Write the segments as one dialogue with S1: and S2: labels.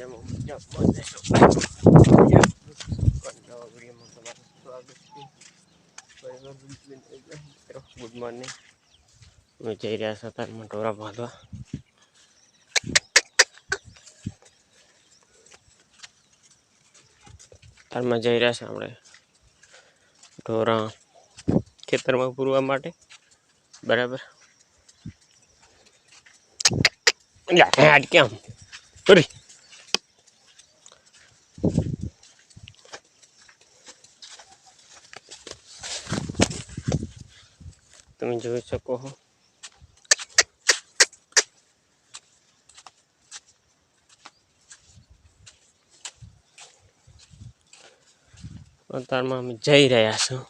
S1: મજામાં good morning. અમે જઈ રહ્યા છો તારમાં ઢોરા બાંધવા. તારમાં જઈ રહ્યા છે આપણે ઢોરા ખેતરમાં પૂરવા માટે. બરાબર. કેમ કરી તમે જોઈ શકો છો. અત્યારમાં અમે જઈ રહ્યા છું.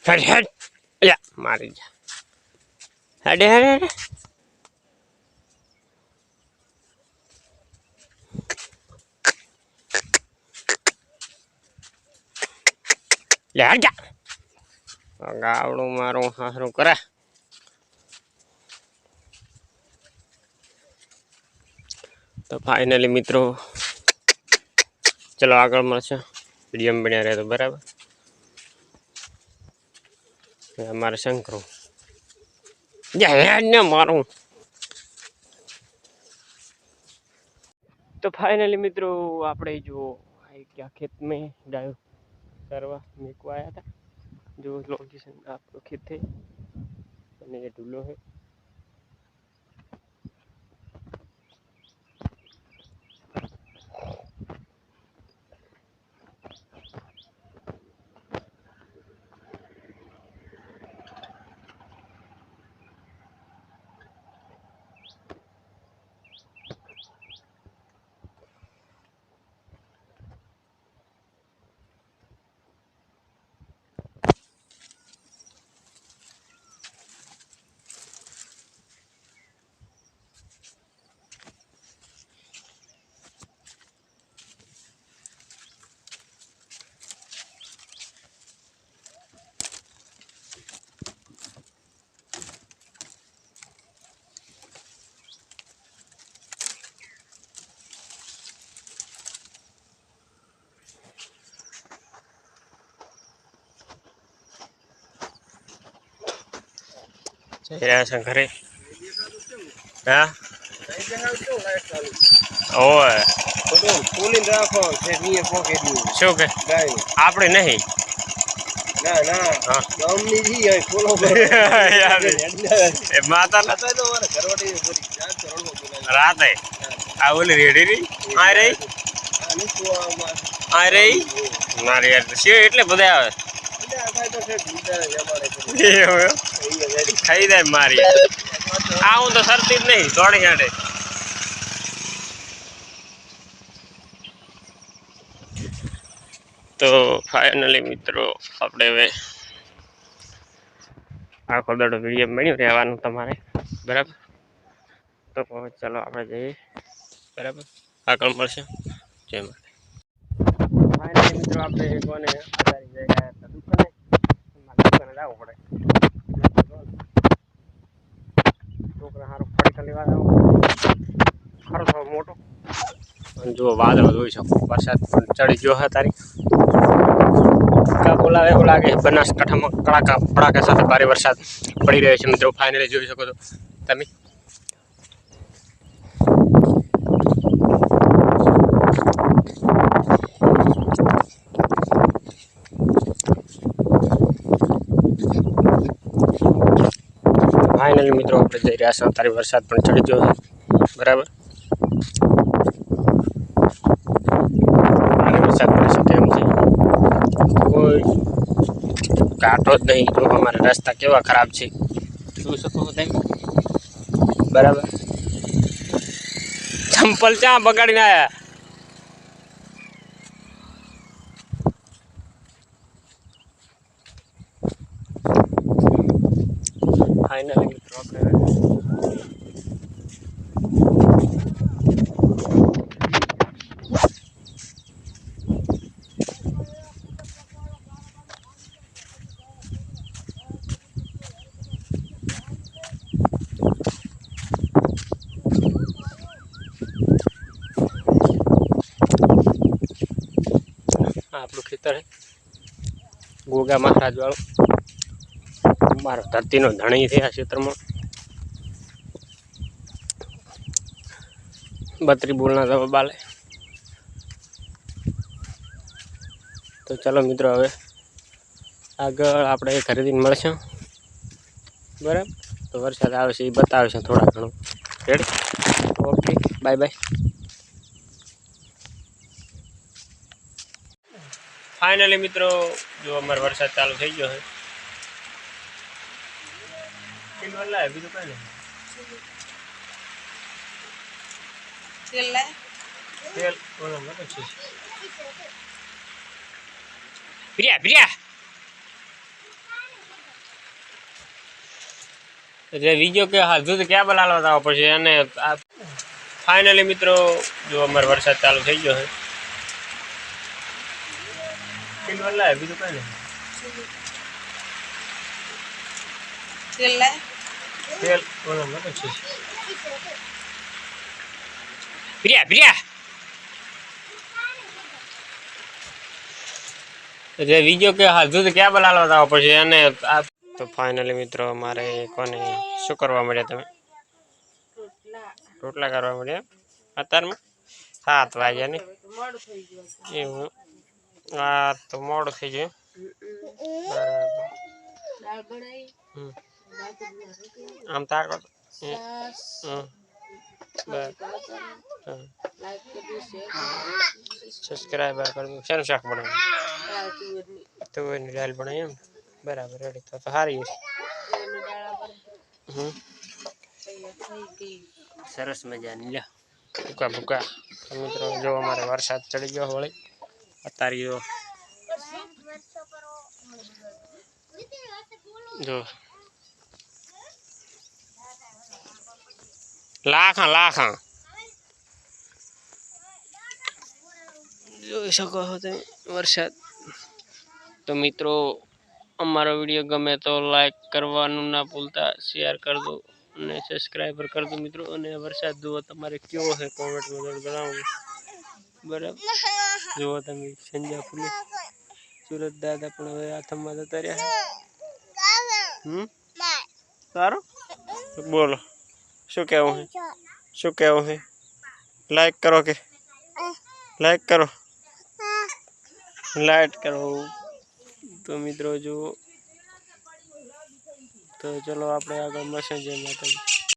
S1: હેડ હેડ અલ્યા મારી જા હેડ હેડ હેડ લે હેડ જા ગાવડું મારું હારું કરે. તો ફાઇનલી મિત્રો ચલો આગળ મળશે. વિડીયો બન્યા રહે તો બરાબર. અમારે શંકરો હેડ ને મારું. तो फाइनली मित्रों આપણે जो क्या खेत में गाय चरवा मेको आया था. जो लोकेशन आपको खेत है અને ये ढूलो है. જય શંકરે હા ઓય ફૂલી રાખો ફેરીએ પોકે દી શું કે ગાય આપણે નહીં ના ના હા ગમની જી હે ફોલો યાર એ માતા ના તો મારે ઘરવાડી કરી ચાર ચરણો બોલાય રાતે આ ઓલી રેડી રી આ રહી આની તો આ રહી મારે યાર છે એટલે બધા આવે ખાઈ જાય મારી આવું તો સરતી જ નહીં દોડી હાડે. તો ફાઇનલી મિત્રો આપણે હવે આખો દાડો વિડીયો મળ્યો રહેવાનું તમારે બરાબર. તો ચાલો આપણે જઈએ બરાબર. આગળ મળશે. જય માતા. ફાઇનલી મિત્રો આપણે કોને આધારી જઈ રહ્યા હતા દુકાને જવું પડે. છોકરા સારું ફરી લેવા ખરો થોડો મોટો જો વાદળ જોઈ શકો. વરસાદ પણ ચડી ગયો છે તારી બોલાવે એવું લાગે. બનાસકાંઠામાં કડાકા ભડાકા સાથે ભારે વરસાદ પડી રહ્યો છે મિત્રો. ફાઇનલી જોઈ શકો છો તમે. ફાઇનલી મિત્રો આપણે જઈ રહ્યા છીએ. તારી વરસાદ પણ ચડી ગયો છે બરાબર. વરસાદ પડી શકે એમ છે. કોઈ કાંટો જ નહીં. જો અમારા રસ્તા કેવા ખરાબ છે જોઈ શકો છો તમે બરાબર. ચંપલ ચા બગાડીને આવ્યા. ફાઇનલી મિત્રો આપણે આપણું ખેતર છે ગોગા મહારાજ વાળું મારો ધરતીનો ધણી છે આ ક્ષેત્રમાં 32 બોલના જવાબ આલે તો ચાલો મિત્રો હવે આગળ આપણે ખરીદીને મળશું બરાબર તો વરસાદ આવે છે એ બતાવે છે થોડા ઘણું ready okay bye bye finally મિત્રો જો અમારો વરસાદ ચાલુ થઈ ગયો છે કિલો લાય બીજું કઈ નહીં તેલ લાય તેલ ઓલો મતો છે પ્રિયા જે વિડિયો કે હાલ જો કે બલાલવા આવો પછી અને ફાઇનલી મિત્રો જો અમારો વરસાદ ચાલુ થઈ ગયો છે કિલો લાય બીજું કઈ નહીં તેલ લાય તેલ ઓલો મતો છે પ્રિયા જે વિડિયો કે હાલ જો કે બલાલવા આવો પછી અને તો ફાઇનલી મિત્રો અમારે કોને શું કરવા મળ્યા તમે રોટલા કરવા મળ્યા અત્યારમાં 7 વાગ્યા ને એવું આ તો મોડું થઈ ગયું આમ તાકો સબસ્ક્રાઇબર કરજો શેનું શાક બનાવ્યું તુવેરની દાળ બનાવી એમ બરાબર રેડી તો સારી સરસ મજાની લ્યો ભૂકા મિત્રો જો અમારે વરસાદ ચડી ગયો વળી અત્યારે જો લાખા જોઈ શકો છો તમે વરસાદ તો મિત્રો અમારો વિડીયો ગમે તો લાઈક કરવાનું ના ભૂલતા શેર કરી દો અને સબસ્ક્રાઇબર કરી દો મિત્રો અને વરસાદ જુઓ તમારે કેવો છે કોમેન્ટમાં જણાવો બરાબર જુઓ તમે સંજા ફૂલે સુરત દાદા પણ હવે હાથમાં જતા રહ્યા સારું બોલો શું કહેવું છે લાઈક કરો કે લાઈક કરો તો મિત્રો જુઓ તો ચલો આપણે આગળ મળશે જય માતાજી